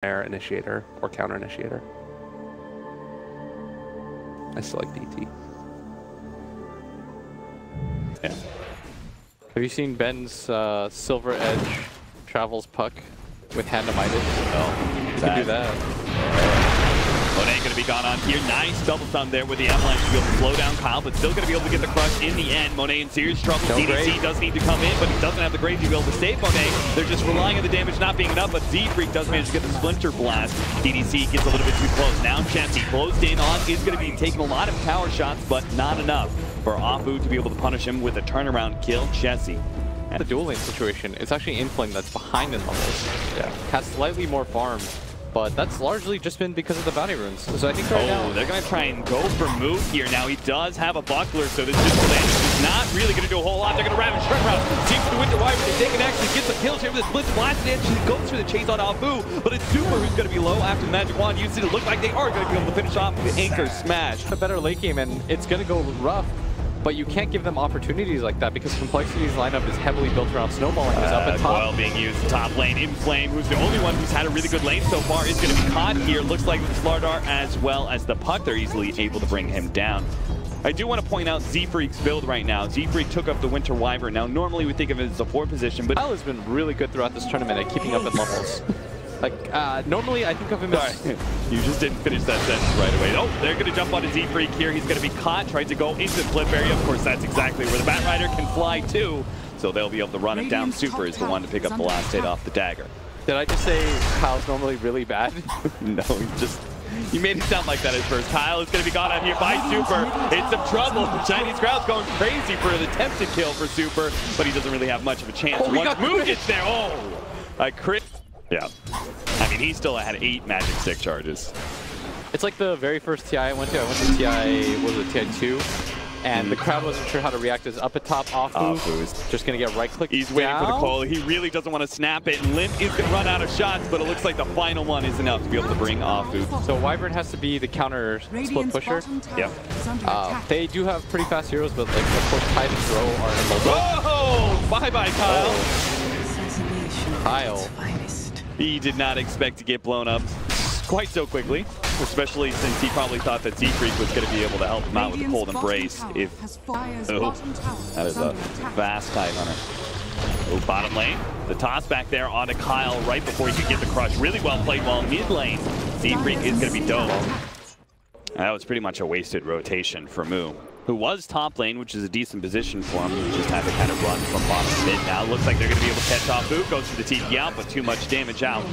air initiator or counter initiator. I still like DT. Yeah. Have you seen Ben's Silver Edge travels puck with Handamitis? No. You can do that. Monet going to be gone on here. Nice double thumb there with the Avalanche to be able to slow down coL, but still going to be able to get the crush in the end. Monet in serious trouble. No DDC grade. does need to come in, but he doesn't have the grade to be able to save Monet. They're just relying on the damage not being enough, but Z-Freak does manage to get the Splinter Blast. DDC gets a little bit too close. Now Chessie closed in on, is going to be taking a lot of tower shots, but not enough for Afu to be able to punish him with a turnaround kill. Chessie. The dual lane situation, it's actually Inflame that's behind his levels. Yeah. Has slightly more farm, but that's largely just been because of the bounty runes. So I think right now... they're going to try and go for move here. Now he does have a buckler, so this is not really going to do a whole lot. They're going to ravage Shred Round. Seems to Winter Wyvern. They take an action, gets the kills here with the Blitz Blast, and she goes for the chase on Afu, but it's Super who's going to be low after the Magic Wand uses it. It looks like they are going to be able to finish off the Anchor Smash. A better late game, and it's going to go rough. But you can't give them opportunities like that because Complexity's lineup is heavily built around snowballing. He's up at top. coL being used top lane. Inflame, who's the only one who's had a really good lane so far, is going to be caught here. Looks like with Slardar as well as the puck, they're easily able to bring him down. I do want to point out Z-Freak's build right now. Z-Freak took up the Winter Wyvern. Now, normally we think of it as a 4 position, but coL has been really good throughout this tournament at keeping up in levels. Like, normally I think of him as... You just didn't finish that sentence right away. Oh, they're going to jump onto Z-Freak here. He's going to be caught, trying to go into the flip area. Of course, that's exactly where the Bat Rider can fly too. So they'll be able to run it down. Super is the one to pick up the last hit off the dagger. Did I just say coL's normally really bad? No, you made it sound like that at first. coL is going to be gone out here by Super. It's some trouble. The Chinese crowd's going crazy for an attempted kill for Super, but he doesn't really have much of a chance. Once move gets there, a crit. Yeah. I mean, he still had 8 magic stick charges. It's like the very first TI I went to. I went to TI, what was it, TI 2? And the crowd wasn't sure how to react to his up at top Afu is just going to get right click. He's waiting for the coL. He really doesn't want to snap it. Limp is going to run out of shots, but it looks like the final one is enough to be able to bring Afu. So Wyvern has to be the counter split pusher. Yeah. They do have pretty fast heroes, but like of course Tide and Throw are immobile. Oh! Bye-bye, coL. coL. He did not expect to get blown up quite so quickly, especially since he probably thought that Z-Freak was going to be able to help him out with the cold embrace. That is a fast Tide Hunter. Oh, bottom lane. The toss back there onto coL right before he could get the crush. Really well played, while mid lane, Z-Freak is going to be dope. That was pretty much a wasted rotation for Moo, who was top lane, which is a decent position for him. He just had to kind of run from bottom to mid now. Looks like they're going to be able to catch Afu. Goes for the TP out, but too much damage out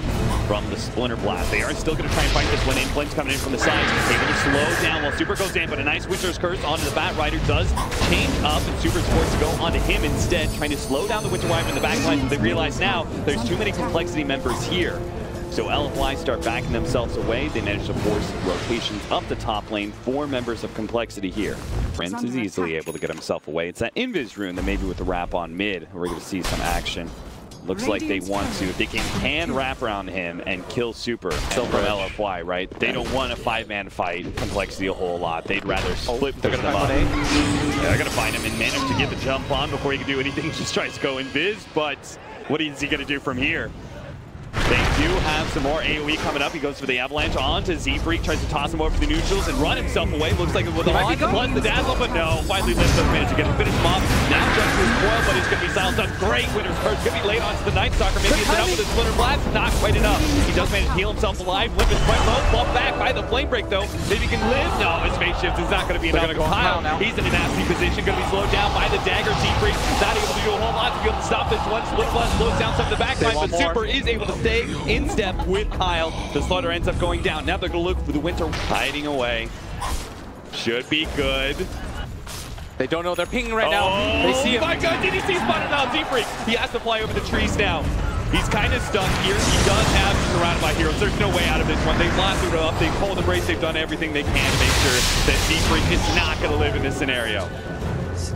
from the Splinter Blast. They are still going to try and fight this one. Inflame's coming in from the side. Able to slow down while Super goes in, but a nice Winter's Curse onto the Bat Rider does change up, and Super's forced to go onto him instead, trying to slow down the Winter Wyvern in the back line. But they realize now there's too many Complexity members here. So LFY start backing themselves away. They manage to force rotations up the top lane. 4 members of Complexity here. Prince is easily able to get himself away. It's that Invis rune that maybe with the wrap on mid, we're going to see some action. Looks like they want to. They can hand wrap around him and kill Super from LFY, right? They don't want a 5-man fight Complexity a whole lot. They'd rather split them up. Yeah, they're going to find him and manage to get the jump on before he can do anything. He just tries to go Invis, but what is he going to do from here? They do have some more AoE coming up. He goes for the Avalanche onto Z-Freak, tries to toss him over the neutrals and run himself away. Looks like it with a launch, plus the dazzle, but no. Finally lifts up, managed to get him, finish him off. Now jumps to his coil, but he's going to be silenced on. Great Winter's Curse. Going to be laid onto the Night Stalker. Maybe it's enough with his Splinter Blast. Not quite enough. He does manage to heal himself alive. Limp is quite low. Bump back by the Flame Break, though. Maybe he can live. No, his phase shift is not going to be enough. coL, he's in a nasty position. Going to be slowed down by the dagger. Z-Freak not able to do a whole lot to be able to stop this one. Split Blast slows down some of the back line, but Super is able to stay in step with coL. The Slaughter ends up going down. Now they're going to look for the Winter hiding away. Should be good. They don't know they're pinging right now. They see him. Oh my god, DDC spotted out Z-Freak. He has to fly over the trees now. He's kind of stuck here. He does have he's surrounded by heroes. There's no way out of this one. They've lassoed it up. They've cold embrace. They've done everything they can to make sure that Z-Freak is not going to live in this scenario.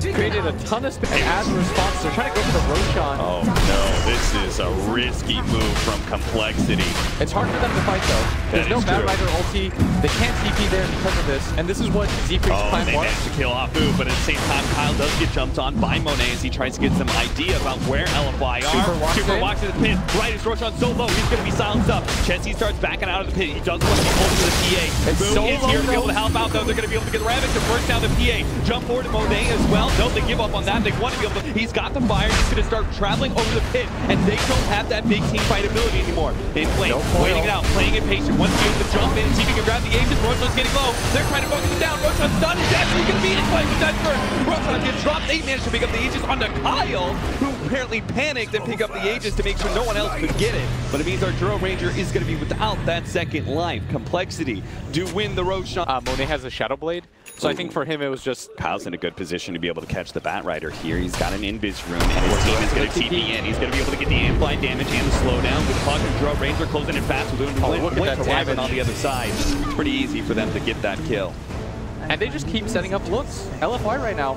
created a ton of space. And as a response, they're trying to go for the Roshan. Oh no, this is a risky move from Complexity. It's hard for them to fight though. There's no Mad Rider ulti. They can't TP there because of this. And this is what Z-Freak's plan they was. managed to kill off Boo, but at the same time, Kyle does get jumped on by Monet as he tries to get some idea about where LFY are. Super walks to the pit. Right as Roshan so low, he's going to be silenced up. Chessie starts backing out of the pit. He does want to be pulled to the PA. It's Boo so is here to be able to help out though. They're going to be able to get the Ravage to first down the PA. Jump forward to Monet as well. No, they give up on that. They want to be able to. He's got the fire. He's going to start traveling over the pit, and they don't have that big team fight ability anymore. In play, waiting it out, playing it patient. Once he able to jump in and see if he can grab the Aegis. Roshan's getting low. They're trying to focus him down. Roshan's done. He's actually going to beat it. Play with that first. Roshan gets dropped. They managed to pick up the Aegis onto Kyle, who apparently panicked and picked up the Aegis to make sure no one else could get it. But it means our Duro Ranger is going to be without that second life. Complexity do win the Roshan. Monet has a Shadow Blade, so I think for him it was just... Kyle's in a good position to be able to catch the Bat Rider here. He's got an Invis rune, and his team is going to TP in. He's going to be able to get the amplified damage and the slowdown with the Puck and Duro Ranger closing in fast with look at that damage on the other side. It's pretty easy for them to get that kill. And they just keep setting up looks. LFY right now.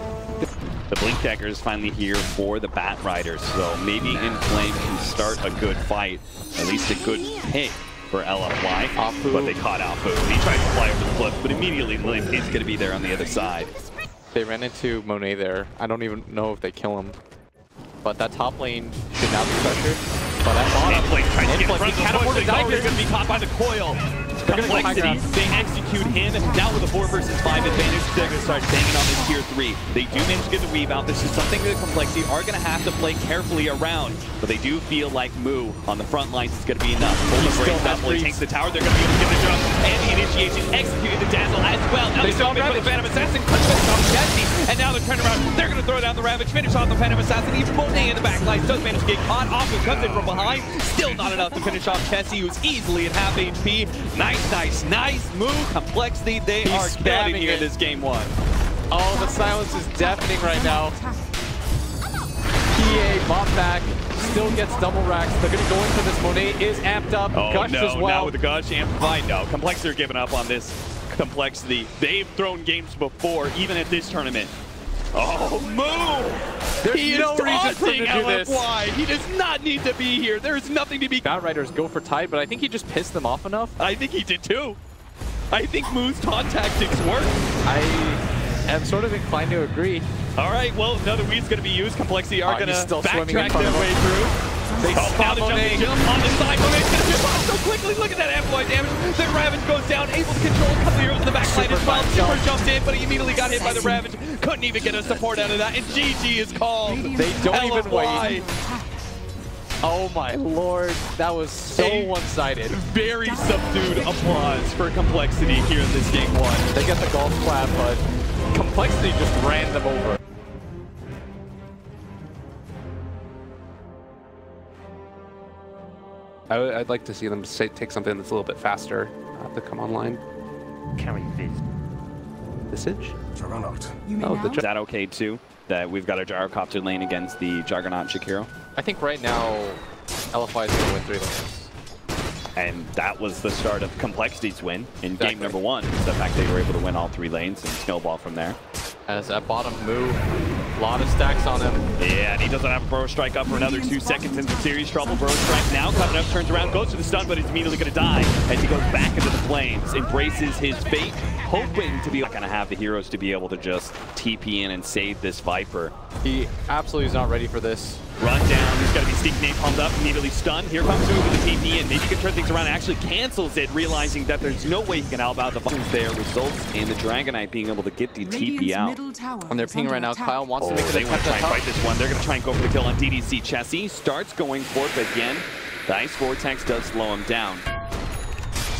The Blink Dagger is finally here for the Bat Riders, so maybe In Flame can start a good fight, at least a good pick for LFY. But they caught Afu. He tried to fly over the cliff, but immediately Limp is going to be there on the other side. They ran into Monet there. I don't even know if they kill him. But that top lane should now be pressured. But that bottom lane trying to get in front of the push. They're going to be caught by the coil. Complexity, they execute him. Now with a 4 versus 5 advantage, they're going to start banging on this tier 3. They do manage to get the rebound. This is something that Complexity are going to have to play carefully around. But they do feel like Moo on the front lines is going to be enough. Definitely takes the tower. They're going to be able to get the jump. And the initiation executed the dazzle as well. Now they still for the Phantom Assassin. Cuts off Chessie. And now they're turning around. They're going to throw down the Ravage. Finish off the Phantom Assassin. Even Monet in the back line does manage to get caught. Afu comes in from behind. Still not enough to finish off Chessie, who's easily at half HP. Nice move. Complexity, they are killing here in this game 1. Oh, the silence is deafening right now. PA, bot back, still gets double racks. They're going to go into this. Monet is amped up. Oh, Gush no, as well. now with the Gush amplified. No, Complexity are giving up on this. Complexity, they've thrown games before, even at this tournament. Oh, Moo! There's no reason for him to do this. LFY. He does not need to be here. There's nothing to be... Bat Riders go for tide, but I think he just pissed them off enough. I think he did too. I think Moo's taunt tactics work. I am sort of inclined to agree. All right, well, another weed's going to be used. Complexity are going to backtrack their way through. They now the jump on the side. Monet's going to jump off so quickly. Look at that amplified damage. The Ravage goes down, able to control a couple of heroes in the back line as well. Super jumped in, but he immediately got hit by the Ravage. Couldn't even get a support out of that, and GG is called. They don't even wait. Oh my lord, that was so one-sided. Very subdued applause for Complexity here in this game 1. They get the golf clap, but Complexity just ran them over. I'd like to see them take something that's a little bit faster to come online. Carry this. Visage? Juggernaut. Is that okay too? That we've got a Gyrocopter lane against the Juggernaut Shakiro? I think right now, LFY is going to win 3 lanes. And that was the start of Complexity's win in game number 1. The fact they were able to win all 3 lanes and snowball from there. As that bottom move, a lot of stacks on him. Yeah, and he doesn't have a Burrow Strike up for another 2 seconds into serious trouble. Burrow Strike now coming up, turns around, goes for the stun, but he's immediately going to die as he goes back into the flames, embraces his fate, hoping to be not going to have the heroes to be able to just TP in and save this Viper. He absolutely is not ready for this. Run down, he's got to be sneak napalmed up, immediately stunned. Here comes Moo with the TP in. Maybe he can turn things around and actually cancels it, realizing that there's no way he can help out the buttons there. Results in the Dragonite being able to get the TP out. On their ping right now, Kyle wants to make it. They want to try and fight this one. They're going to try and go for the kill on DDC. Chessie starts going for it, but again, the Ice Vortex does slow him down.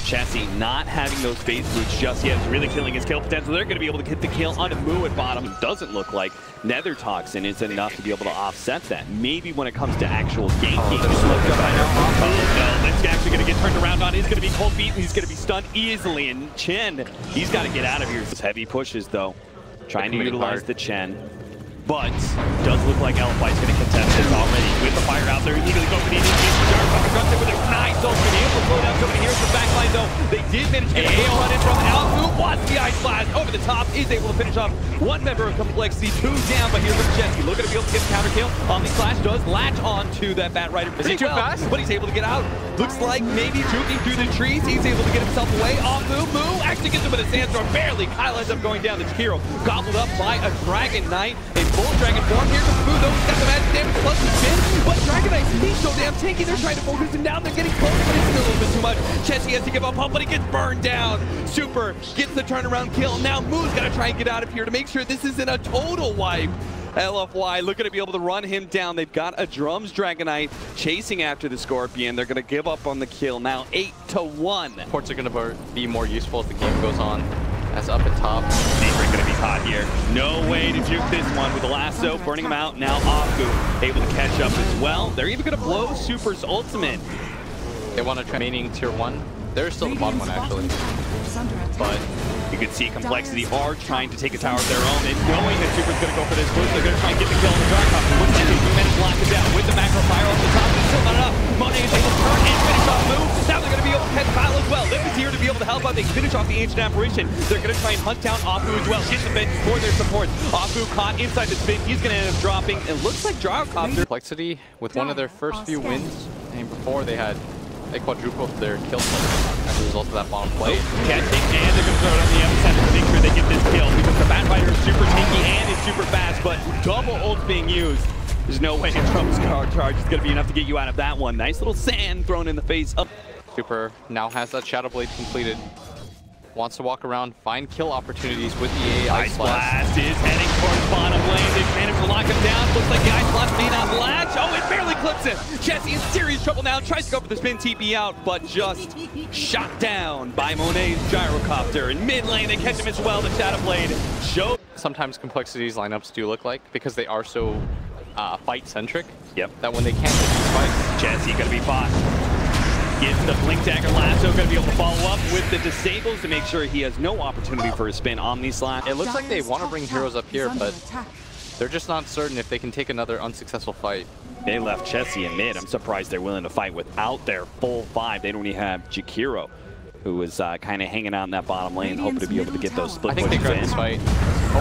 Chessie not having those phase boots just yet is really killing his kill potential. They're going to be able to get the kill on a Moo at bottom. It doesn't look like Nether Toxin isn't enough to be able to offset that. Maybe when it comes to actual ganking. Oh no, that's actually going to get turned around on. He's going to be cold beat and he's going to be stunned easily. And Chen, he's got to get out of here. Those heavy pushes though, trying to utilize the Chen. But does look like LFY is going to contest this already with the fire out there. Immediately go for the initiation. Jarfucker runs it with a nice ult. Able to slow down so many heroes from the back line though. They did manage to get a run in from Al, who was the Ice Blast over the top, is able to finish off one member of Complexity, 2 down, but here's Jesse looking to be able to get the counter kill. Omni Slash does latch on to that Bat Rider. Is he too fast? But he's able to get out. Looks like maybe juking through the trees. He's able to get himself away. Off move, actually gets him with a sandstorm. Barely. Kyle ends up going down. The hero gobbled up by a Dragon Knight in full dragon form. Here comes Moo, though. He's got the magic damage plus the spin. But Dragon Knight's he's so damn tanky. They're trying to focus him down. They're getting close, but it's still a little bit too much. Chessie has to give up hope, but he gets burned down. Super gets the turnaround kill. Now Moo's got to try and get out of here to make sure this isn't a total wipe. LFY looking to be able to run him down. They've got a Drums Dragonite chasing after the Scorpion. They're going to give up on the kill now, 8-1. Ports are going to be more useful as the game goes on. That's up at top. Secret going to be caught here. No way to juke this one with the lasso, burning him out. Now Aku able to catch up as well. They're even going to blow Super's ultimate. They want to try maining tier 1. They're still the bottom one, actually. But you can see Complexity are trying to take a tower of their own, and knowing that Super's going to go for this push, they're going to try and get the kill on the Darkhawk. Looks like they do manage to lock it down with the macro fire off the top, but it's still not enough. Monet is able to turn and finish off Moo. Now they're going to be able to catch Kyle as well. Liv is here to be able to help out. They finish off the Ancient Apparition. They're going to try and hunt down Aku as well. Get the bench for their support. Aku caught inside the spin. He's going to end up dropping. It looks like Drowcopter. Complexity, with one of their first few wins, and before they quadrupled their kill as a result of that bottom play. Catching, and they're going to throw it on the epicenter to make sure they get this kill, because the Bat Rider is super tanky and is super fast, but double ults being used. There's no way a Trump's card charge is going to be enough to get you out of that one. Nice little sand thrown in the face. Super now has that Shadow Blade completed. Wants to walk around, find kill opportunities with the Ice Blast. Is heading towards bottom lane. They've managed to lock him down. Looks like the Ice Blast may not latch. Oh, it barely clips him. Chessie in serious trouble now. Tries to go for the spin TP out, but just shot down by Monet's Gyrocopter. In mid lane, they catch him as well. The Shadow Blade show. Sometimes Complexity's lineups do look like, because they are so fight-centric, that when they can't get these fights, Chessie gonna be fought. Gets the Blink Dagger lasso, going to be able to follow up with the disables to make sure he has no opportunity for a spin. Omni Slash. It looks like they want to bring heroes up here, but they're just not certain if they can take another unsuccessful fight. They left Chessie in mid. I'm surprised they're willing to fight without their full 5. They don't even have Jakiro, who was kind of hanging out in that bottom lane, hoping to be able to get those split pushes in. I think they grabbed this fight.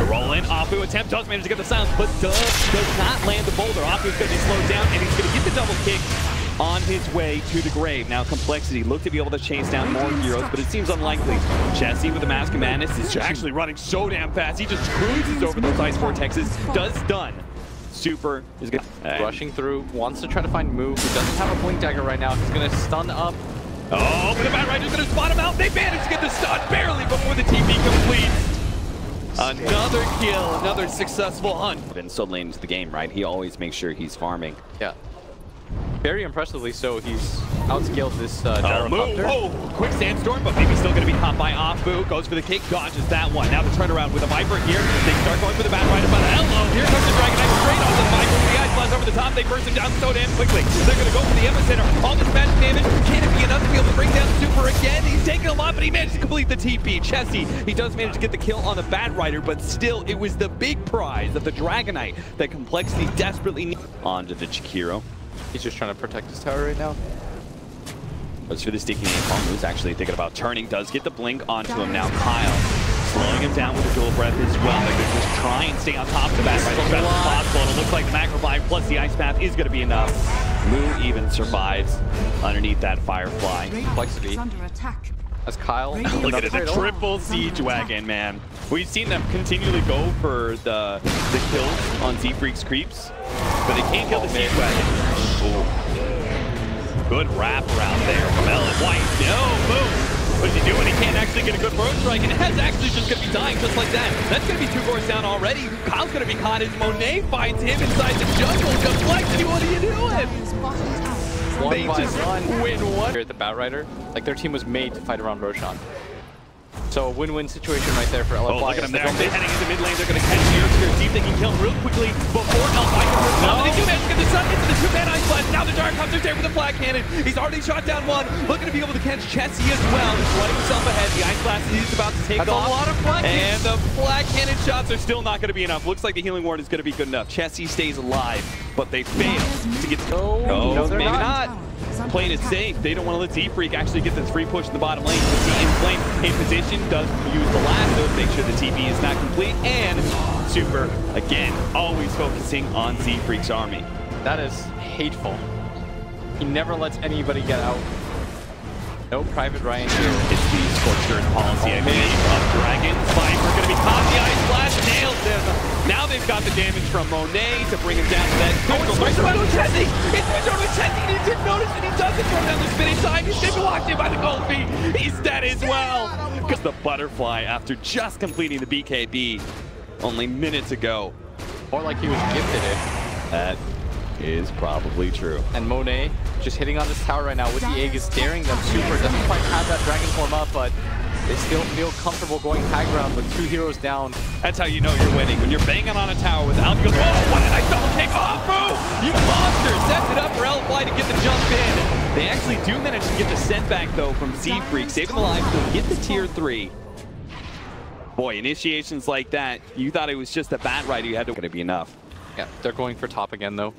A roll in. Afu attempt does manage to get the silence, but does not land the boulder. Afu's going to be slowed down, and he's going to get the double kick on his way to the grave. Now Complexity look to be able to chase down more heroes, but it seems unlikely. Chessie with the Mask of Madness is actually running so damn fast. He just cruises over those ice vortexes. Does stun. Super is good. Rushing through, wants to try to find Moo, who doesn't have a Blink Dagger right now. He's going to stun up. Oh, but the Bat Rider's going to spot him out. They managed to get the stun barely before the TP completes. Another kill, another successful hunt. And so late into the game, right? He always makes sure he's farming. Yeah. Very impressively so, he's outscaled this Gyrocopter. Oh, quick sandstorm, but maybe still going to be caught by Afu. Goes for the kick, dodges that one. Now the turnaround with a Viper here. They start going for the Bat Rider, but hello, here comes the Dragon Knight straight on the Viper. The Ice Blast over the top. They burst him down so damn quickly. They're going to go for the epicenter. All this magic damage. Can it be enough to be able to bring down Super again? He's taking a lot, but he managed to complete the TP. Chessie, he does manage to get the kill on the Bat Rider, but still, it was the big prize of the Dragon Knight that Complexity desperately needs. Onto the Jakiro. He's just trying to protect his tower right now. As for the sticky name, who's actually thinking about turning, does get the blink onto him now. Kyle slowing him down with a dual breath as well. They're going to just try and stay on top of the Bat Rider as best as possible. And it looks like the Macro 5 plus the Ice Path is going to be enough. Moo even survives underneath that Firefly. Complexity. As Kyle. Look at it, the triple siege wagon, man. We've seen them continually go for the kills on Z-Freak's creeps, but they can't kill the siege wagon. Ooh. Good wrap around there from LFY. No, boom. What is he doing? He can't actually get a good burn strike, and it's actually just going to be dying just like that. That's going to be 2 cores down already. Kyle's going to be caught as Monet finds him inside the jungle. Complexity, what are you doing? They just win one. Here at the Bat Rider, like their team was made to fight around Roshan. So a win-win situation right there for LFY. Oh, look at them there. They're heading into mid lane. They're going to catch Nearest here. See if they can kill him real quickly before LFY can hurt them. They do manage to get the sun into the 2-man Ice Blast. Now the Gyrocopter's there with the Flag Cannon. He's already shot down one. Looking to be able to catch Chessie as well. He's running himself ahead. The Ice Blast is about to take off. That's a lot of flag and the Flag Cannon shots are still not going to be enough. Looks like the Healing Ward is going to be good enough. Chessie stays alive, but they fail to get... No, they're maybe not. playing it safe. They don't want to let Z-Freak actually get this free push in the bottom lane. You can see Inflame in position, does use the lasso to make sure the TP is not complete, and Super, again, always focusing on Z-Freak's army. That is hateful. He never lets anybody get out. No Private Ryan here. It's the Scorcher policy, I believe, of Dragon. Viper going to be caught. The Ice Blast nails him. Now they've got the damage from Monet to bring him down to that critical. It's switched over to Chessie. It's switched over to Chessie. He didn't notice and he doesn't throw down the spinning side. He's getting locked in by the gold feet. He's dead as well. Because the Butterfly, after just completing the BKB only minutes ago. Or like he was gifted it. That is probably true. And Monet just hitting on this tower right now with the Aegis, daring them. Super doesn't quite have that Dragon form up, but they still feel comfortable going high ground with 2 heroes down. That's how you know you're winning. When you're banging on a tower with Alfie goes, oh, what did I double kick off, bro? You monster! Sets it up for LFY to get the jump in. They actually do manage to get the setback, though, from Z-Freak, saving the lives to get the tier 3. Boy, initiations like that, you thought it was just a bat rider you had to... Gonna be enough. Yeah, they're going for top again, though.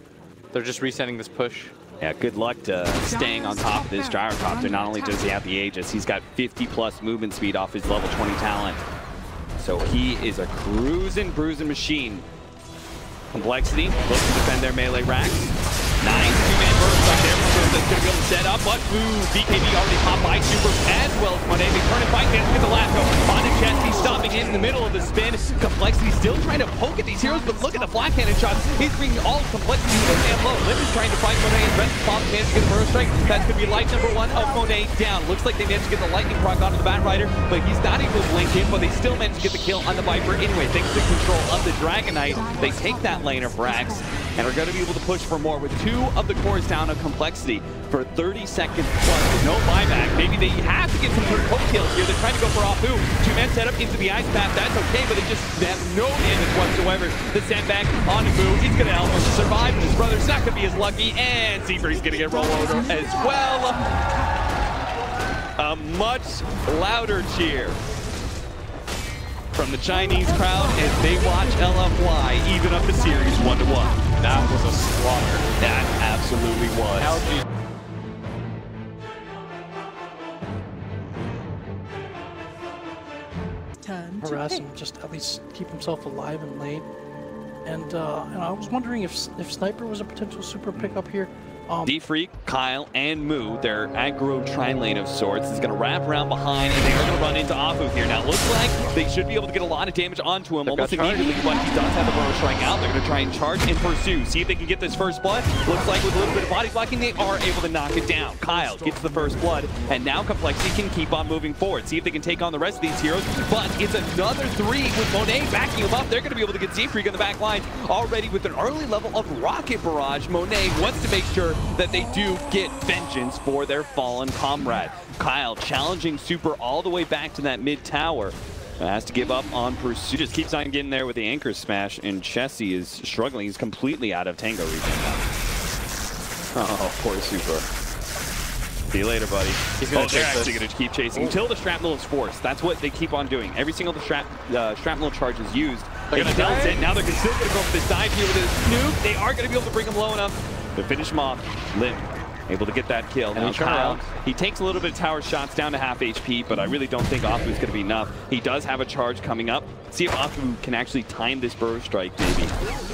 They're just resetting this push. Yeah, good luck to staying on top of this gyrocopter. Not only does he have the Aegis, he's got 50+ movement speed off his level 20 talent. So he is a cruising, bruising machine. Complexity, looks to defend their melee racks. Nice two-man burst right there. That's going to be able to set up, but BKB already popped by Super as well as Monet. They turn and fight, they get the lasso on the chest. He's stopping in the middle of the spin. Complexity still trying to poke at these heroes, but look at the flat cannon shots. He's bringing all Complexity to the damn low. Lim is trying to fight Monet and Rest Pop managed to get a burst strike. That's going to be life number 1 of Monet down. Looks like they managed to get the lightning proc onto the Bat Rider, but he's not able to blink in, but they still managed to get the kill on the Viper anyway. Thanks to control of the Dragon Knight, they take that laner Brax and are going to be able to push for more with 2 of the cores down of Complexity for 30 seconds plus with no buyback. Maybe they have to get some sort of poke kills here. They're trying to go for Apu. 2-man setup into the ice path. That's okay, but they just have no damage whatsoever. The sandbag on Apu. He's going to help him survive, but his brother's not going to be as lucky, and Z-Freak's going to get roll over as well. A much louder cheer from the Chinese crowd as they watch LFY even up the series 1-1. That was a slaughter. That absolutely was. Harass him, just at least keep himself alive in lane. And I was wondering if Sniper was a potential super pickup here. D-Freak, coL, and Moo, their aggro tri-lane of sorts, is going to wrap around behind, and they are going to run into Apu here. Now, it looks like they should be able to get a lot of damage onto him almost immediately, but he does have the burrow strike out. They're going to try and charge and pursue, see if they can get this first blood. Looks like with a little bit of body blocking, they are able to knock it down. coL gets the first blood, and now Complexity can keep on moving forward. See if they can take on the rest of these heroes, but it's another 3 with Monet backing him up. They're going to be able to get Z-Freak in the back line already with an early level of Rocket Barrage. Monet wants to make sure that they do get vengeance for their fallen comrade. coL challenging Super all the way back to that mid tower. Has to give up on pursuit. Just keeps on getting there with the anchor smash, and Chessie is struggling. He's completely out of tango region now. Oh, poor Super. See you later, buddy. They're actually going to keep chasing until the shrapnel is forced. That's what they keep on doing. Every single shrapnel charge is used. They're going to delve it. Now they're still going to go for this dive here with this nuke. They are going to be able to bring him low enough to finish him off. Lim able to get that kill. Now coL, he takes a little bit of tower shots down to half HP, but I really don't think Apu is going to be enough. He does have a charge coming up. See if Apu can actually time this burrow strike, maybe.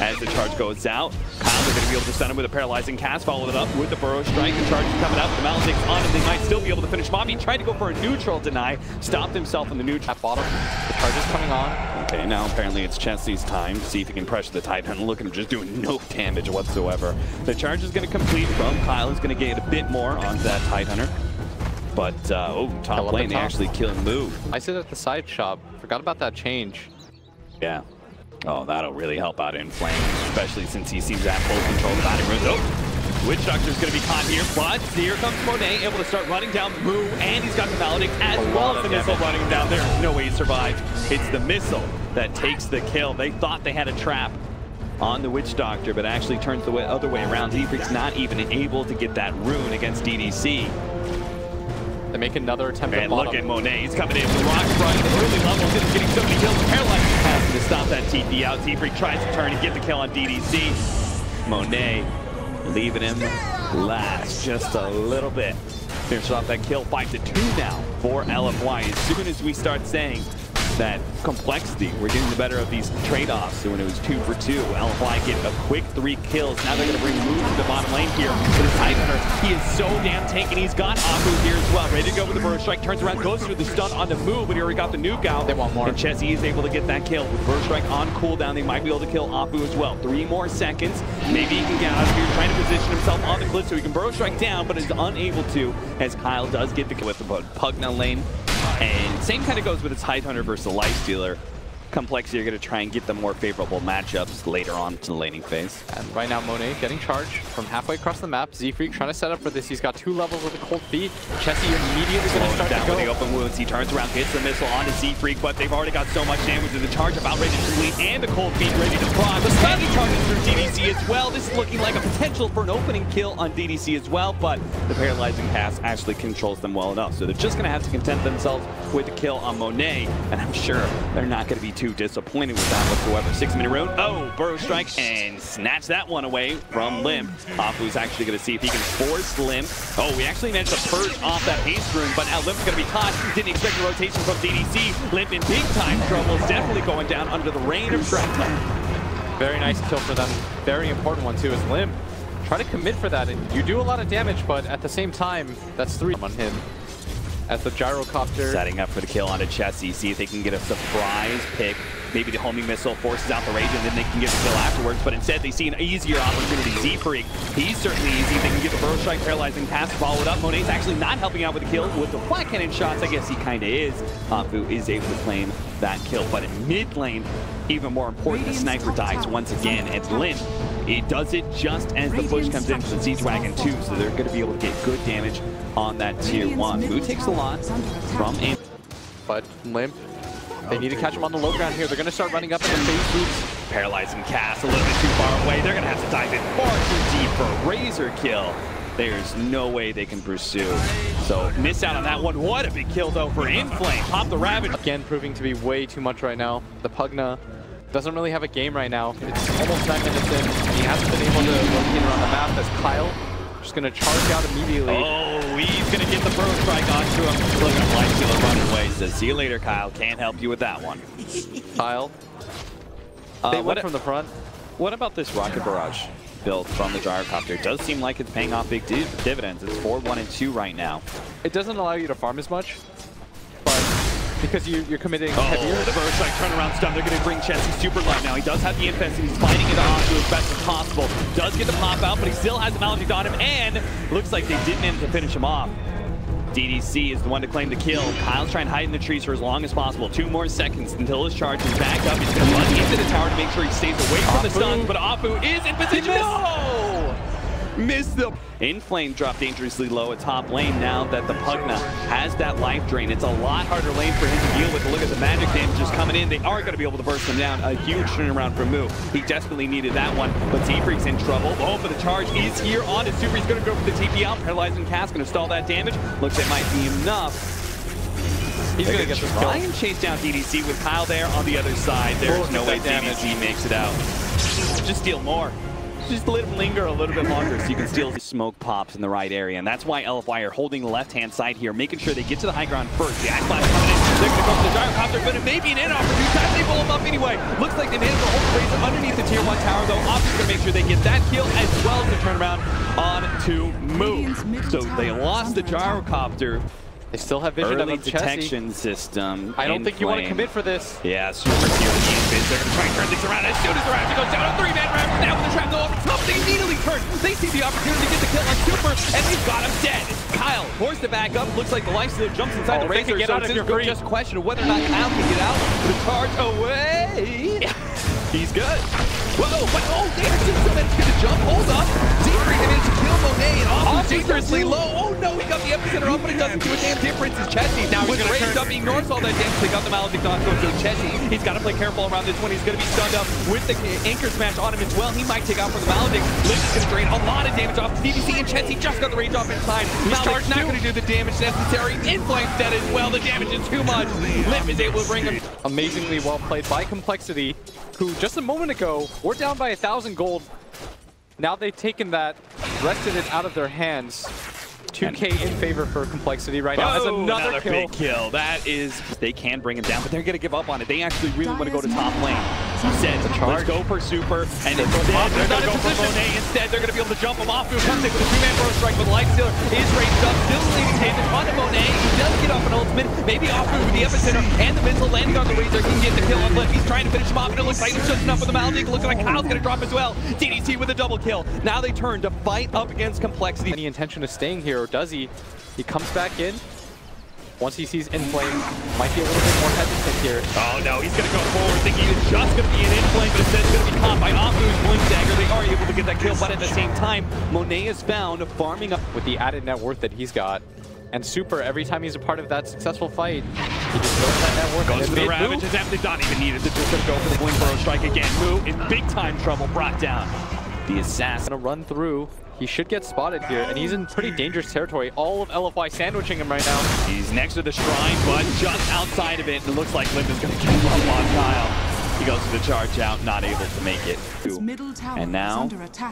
As the charge goes out, coL are going to be able to send him with a paralyzing cast, follow it up with the burrow strike. The charge is coming up. The Maledict's on him. They might still be able to finish him off. He tried to go for a neutral deny, stopped himself in the neutral. At bottom, the charge is coming on. Okay, now apparently it's Chessie's time to see if he can pressure the Titan. Look at him just doing no damage whatsoever. The charge is going to complete from coL. He's going to get a bit more onto that Titan. But, top lane, they actually kill Moo. I sit at the side shop. Forgot about that change. Yeah. Oh, that'll really help out in Flame, especially since he seems to have full control of the batting room. Oh, Witch Doctor's going to be caught here, but here comes Monet, able to start running down Moo, and he's got the Maledict as well as the missile running him down. There's no way he survived. It's the missile that takes the kill. They thought they had a trap on the Witch Doctor, but actually turns the other way around. Z-Freak's not even able to get that rune against DDC. They make another attempt at bottom. bottom. Look at Monet. He's coming in with Rock Front. Early levels, just getting so many kills. Paralyzed has to stop that TP out. Z-Freak tries to turn and get the kill on DDC. Monet leaving him last just a little bit. Finish off that kill, 5-2 now for LFY. As soon as we start saying that complexity, we're getting the better of these trade-offs. So when it was 2 for 2, LFY get a quick 3 kills. Now they're going to bring Move to the bottom lane here. But his Tighthunter, he is so damn tanky. He's got Apu here as well. Ready to go with the Burst Strike. Turns around, goes through the stun on the Move, but he already got the nuke out. They want more. And Chessie is able to get that kill. With Burst Strike on cooldown, they might be able to kill Apu as well. 3 more seconds. Maybe he can get out of here, trying to position himself on the cliff so he can Burst Strike down, but is unable to, as Kyle does get the kill with the Pugna lane. And same kind of goes with its Tighthunter versus the Lifestealer. Complexity are going to try and get the more favorable matchups later on to the laning phase. And right now, Monet getting charged from halfway across the map. Z-Freak trying to set up for this. He's got 2 levels with a cold feet. Chessie immediately going to start down to go. with the open wounds. He turns around, hits the missile onto Z-Freak, but they've already got so much damage in the charge, about ready to complete, and the cold feet ready to proc. The stun charges through DDC as well. This is looking like a potential for an opening kill on DDC as well, but the paralyzing cast actually controls them well enough. So they're just going to have to content themselves with the kill on Monet, and I'm sure they're not going to be too disappointed with that whatsoever. 6-minute rune. Oh, Burrow Strike, and snatch that one away from Limp. Apu's actually going to see if he can force Limp. Oh, we actually managed to purge off that haste rune, but now Limp's going to be caught. Didn't expect the rotation from DDC. Limp in big time trouble. Is definitely going down under the rain of Dracta. Very nice kill for them. Very important one too is Limp. Try to commit for that, and you do a lot of damage, but at the same time, that's 3 on him. As the gyrocopter setting up for the kill onto Chessie. See if they can get a surprise pick. Maybe the homing missile forces out the rage and then they can get the kill afterwards. But instead they see an easier opportunity. Z-Freak, he's certainly easy. They can get the Burrow Strike, paralyzing cast, follow it up. Monet's actually not helping out with the kill. With the flat cannon shots, I guess he kind of is. Apu is able to claim that kill. But in mid lane, even more important, the sniper dies once again. And Limp, it does it just as the push comes in for the Z-Dragon 2. So they're going to be able to get good damage on that tier 1. Who takes a lot from a... But Limp, they need to catch him on the low ground here. They're going to start running up in the phase boots. Paralyzing cast a little bit too far away. They're going to have to dive in far too deep for a Razor kill. There's no way they can pursue. So miss out on that one. What a big kill though for Inflame. Pop the Ravage. Again, proving to be way too much right now. The Pugna doesn't really have a game right now. It's almost 9 minutes in. He hasn't been able to locate around the map as Kyle just going to charge out immediately. Oh, he's going to get the Burrow Strike onto him. Look at Lifestealer running away. Says, see you later, Kyle. Can't help you with that one. Kyle. They went from the front. What about this Rocket Barrage build from the gyrocopter? It does seem like it's paying off big dividends. It's 4-1-2 right now. It doesn't allow you to farm as much, but because you're committing heavier. The Burrow Strike turnaround stun. They're going to bring Chessie super light now. He does have the infest and he's fighting it off to as best as possible. Does get the pop out, but he still has the maledict on him, and looks like they didn't manage to finish him off. DDC is the one to claim the kill. Kyle's trying to hide in the trees for as long as possible. 2 more seconds until his charge is back up. He's going to run into the tower to make sure he stays away from the stuns, but Apu is in position. No! Missed the... Inflame dropped dangerously low at top lane now that the Pugna has that life drain. It's a lot harder lane for him to deal with. Look at the magic damages coming in. They are going to be able to burst him down. A huge turnaround from Moo. He desperately needed that one, but Z-Freak's in trouble. Oh, but the charge is here on his super. He's going to go for the TP out. Paralyzing cast, going to stall that damage. Looks like it might be enough. He's going to get this kill. And chase down DDC with Kyle there on the other side. There's no way DDC makes it out. Just steal more. Just let him linger a little bit longer so you can steal the smoke pops in the right area. And that's why LFY are holding the left-hand side here, making sure they get to the high ground first. The Ice Blast coming in. They're going to go for the gyrocopter, but it may be an in-opportunity time. They pull him up anyway. Looks like they managed to hold the Razor underneath the tier 1 tower, though. Opti's going to make sure they get that kill as well as the turnaround on to Moo. So they lost the gyrocopter. They still have vision early of detection system. I don't think you want to commit for this. Yeah, super tier defense. They're going to try and turn things around as soon as the Raptor goes down. A 3-man Raptor now with the trap go over top. They immediately turn. They see the opportunity to get the kill on Super, and they've got him dead. Kyle forced it back up. Looks like the Lifestealer jumps inside the Razor. Get out if you're free. Just a question of whether or not Kyle can get out. The charge away. He's good. Whoa, but oh, David still managed to get the jump. Hold up. Z-Freak managed to kill Monet and off dangerously low. Oh no, he got the epicenter up, but it doesn't do a damn difference. It's Chessie. Now he's raised up, he ignores all that damage. They got the maledict on, goes to Chessie. He's got to play careful around this one. He's going to be stunned up with the anchor smash on him as well. He might take out for the maledict. Limp is going to drain a lot of damage off DDC, and Chessie just got the rage off in time. Maledict's not going to do the damage necessary. Inflame's dead as well. The damage is too much. Limp is able to bring him. Amazingly well played by Complexity, who just a moment ago were down by 1,000 gold. Now they've taken that wrested it out of their hands. 2K in favor for Complexity right now. Has another kill. Big kill. That is, they can bring him down, but they're going to give up on it. They actually really want to go to top lane. He said, let's go for Super, and instead they're going to go for Monet. Instead, they're going to be able to jump him off. Who comes in with a 2-man bro strike, but Life Stealer is raised up, still leading damage onto Monet. He does get off an ultimate, maybe off with the epicenter, and the missile landing on the Razor. He can get the kill on Flip. He's trying to finish him off, and it looks like he's just enough with the Maldig. Looks like Kyle's going to drop as well. DDT with a double kill. Now they turn to fight up against Complexity. Any intention of staying here, or does he? He comes back in. Once he sees Inflame, might be a little bit more hesitant here. Oh no, he's gonna go forward thinking it's just gonna be an Inflame, but instead it's gonna be caught by Afu's Blink Dagger. They are able to get that kill, but at the same time, Monet is found farming up with the added net worth that he's got. And Super, every time he's a part of that successful fight, he just builds that net worth. Goes for the Ravage, is empty, not even needed. They're just gonna go for the Blink Burrow Strike again. Moo in big time trouble, brought down. The Assassin gonna run through. He should get spotted here, and he's in pretty dangerous territory. All of LFY sandwiching him right now. He's next to the shrine, but just outside of it. It looks like Limp is going to give up on Kyle. He goes for the charge out, not able to make it. And now,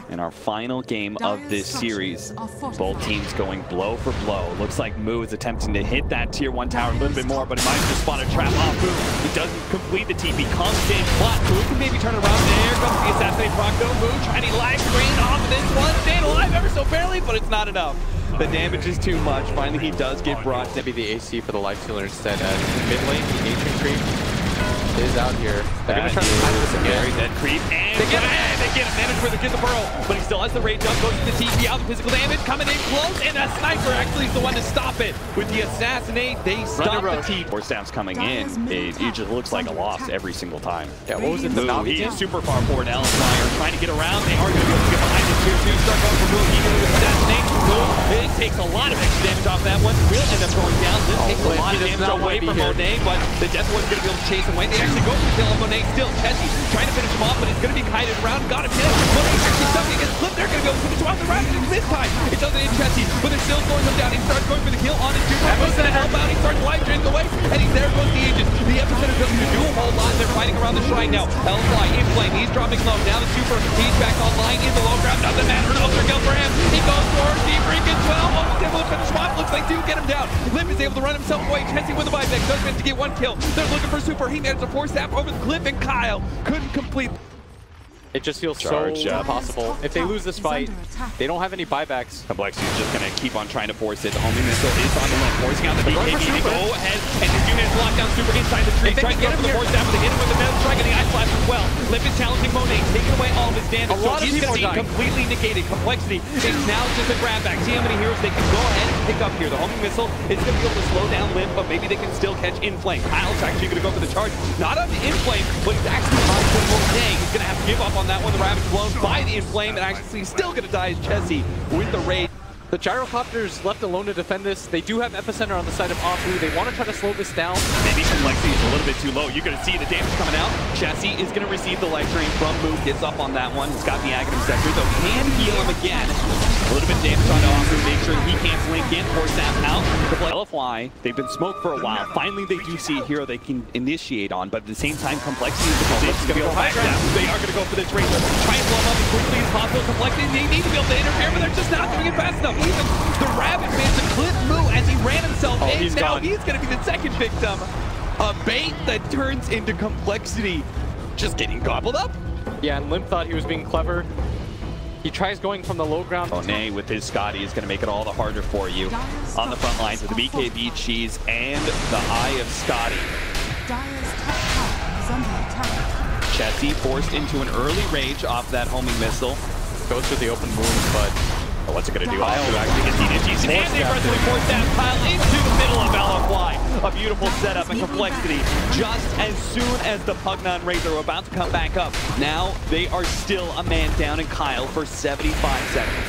in our final game of this series, both teams going blow for blow. Looks like Moo is attempting to hit that tier 1 tower a little bit more, but it might just spawn a trap off Moo. He doesn't complete the TP, comes in, but Moo can maybe turn around. There comes the assassinate Procto. Moo trying to live drain off of this one, staying alive ever so barely, but it's not enough. The damage is too much. Finally, he does get brought to be the AC for the Life Stealer instead. Mid lane, the ancient creep is out here. They're going to try to time this again. That creep, and they get him. Manage for the get the burrow, but he still has the rage up. Goes to the TP out, the physical damage coming in close, and a sniper actually is the one to stop it. With the assassinate, they stop the TP. Force stamps coming in. It just looks like a loss every single time. Yeah, what was it? He's super far forward. LFY are trying to get around. They are going to be able to get behind it. Tier 2 start going for Moo. Immediately with assassinate. It takes a lot of extra damage off that one. Will end up going down. This takes a lot of damage away from Monet, but the Death One's going to be able to chase him away. They actually go for the kill on Monet still. Chessie trying to finish him off, but he's going to be kited around. Got him hit. Monet's actually stuck against Flip. They're going to be able to finish him off the Ravage this time. It doesn't hit Chessie, but they're still slowing him down. He starts going for the kill on his super. That was going to help out. He starts live draining away, and there goes the agent. The epicenter doesn't do a whole lot. They're fighting around the shrine now. LFY in flame. He's dropping low. Down the super. He's back online in the low ground. Doesn't matter. An ultra kill for him. He goes for deep freak as well. Almost able to finish him off. Looks like two get him down. Limp is able to run himself away. Chessie with the buyback. Does manage to get one kill. They're looking for super. He managed to force that over the cliff, and Kyle couldn't complete. It just feels so impossible. If they lose this fight, they don't have any buybacks. Complexity is just going to keep on trying to force it. The homing missile is on the limb, forcing out the BKB. They go ahead, and the unit is locked down super inside the tree. Trying to get him for the force down, but they hit him with the metal strike and the ice flash as well. Limp is challenging Monet, taking away all of his damage. So he's going to be completely negated. Complexity is now just a grab back. See how many heroes they can go ahead and pick up here. The homing missile is going to be able to slow down Limp, but maybe they can still catch Inflame. Kyle's actually going to go for the charge. Not on the Inflame, but he's actually on the Monet. He's going to have to give up on that one. The Ravage blown by the Inflame, and actually still going to die as Chessie with the rage. The Gyrocopters left alone to defend this. They do have Epicenter on the side of Afu. They want to try to slow this down. Maybe Complexity is a little bit too low. You're going to see the damage coming out. Chessie is going to receive the life drain from Moo. Gets up on that one. He's got the Aghanim Scepter, though can heal him again. A little bit of damage on Afu. Make sure he can't link in. Force that out. LFY, they've been smoked for a while. Finally, they do see a hero they can initiate on, but at the same time, Complexity is the position to be able to back down. They are going to go for the Razor. Try and blow him up as quickly as possible. Complexity, they need to be able to interfere, but they're just not doing it fast enough. Even the Ravage managed to clip Moo as he ran himself in. Now he's going to be the second victim. A bait that turns into Complexity just getting gobbled up. Yeah, and Limp thought he was being clever. He tries going from the low ground. Monet with his Scotty is going to make it all the harder for you. On the front lines with the BKB Cheese and the Eye of Scotty. Chessie forced into an early rage off that homing missile. Goes through the open wound, but what's it going to do? Kyle actually gets DDTs, and they aggressively force that Kyle into the middle of LFY. A beautiful setup and Complexity. Just as soon as the Pugna and Razor are about to come back up, now they are still a man down in Kyle for 75 seconds.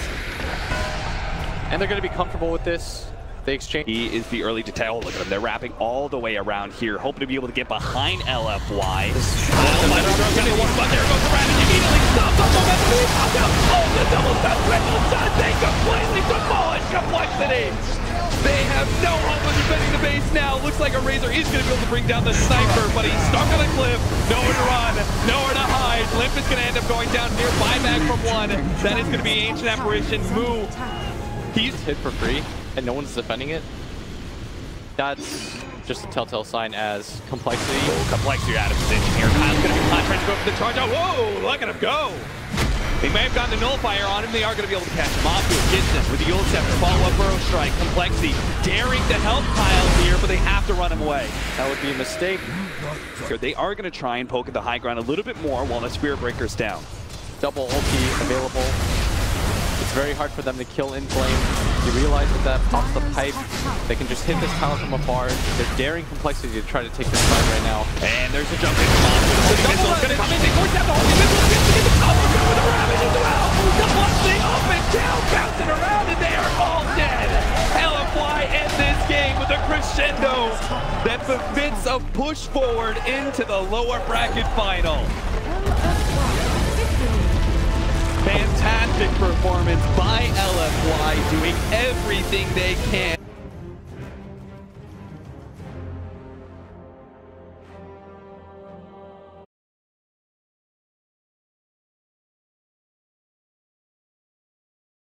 And they're going to be comfortable with this. They exchange. He is the early to tell. Look at him. They're wrapping all the way around here, hoping to be able to get behind LFY. There goes the Ravage. Immediately stops the momentum. Oh, the double step triple shot. They completely demolish Complexity. They have no hope of defending the base now. Looks like a Razor is going to be able to bring down the Sniper, but he's stuck on a cliff. Nowhere to run, nowhere to hide. Limp is going to end up going down here. Buyback from one. That is going to be Ancient Apparition. Moo. He's hit for free, and no one's defending it. That's just a telltale sign as Complexity. Oh, Complexity out of position here. Kyle's going to be trying to go for the charge out. Whoa, look at him go. They may have gotten the nullifier on him. They are going to be able to catch him off to a distance with the Yule Scepter. Follow-up Burrow Strike. Complexity daring to help Kyle here, but they have to run him away. That would be a mistake. They are going to try and poke at the high ground a little bit more while the Spirit Breaker's down. Double ulti available. It's very hard for them to kill in flame. You realize that that pops the pipe. They can just hit this tower from afar. They're daring Complexity to try to take this fight right now. And there's a jump in. The missile is going to come in. They force out the whole missile. Gets to get the cover with a ravage as well. Complexity up and down, bouncing around, and they are all dead. LFY ends this game with a crescendo that befits a push forward into the lower bracket final. Fantastic performance by LFY, doing everything they can.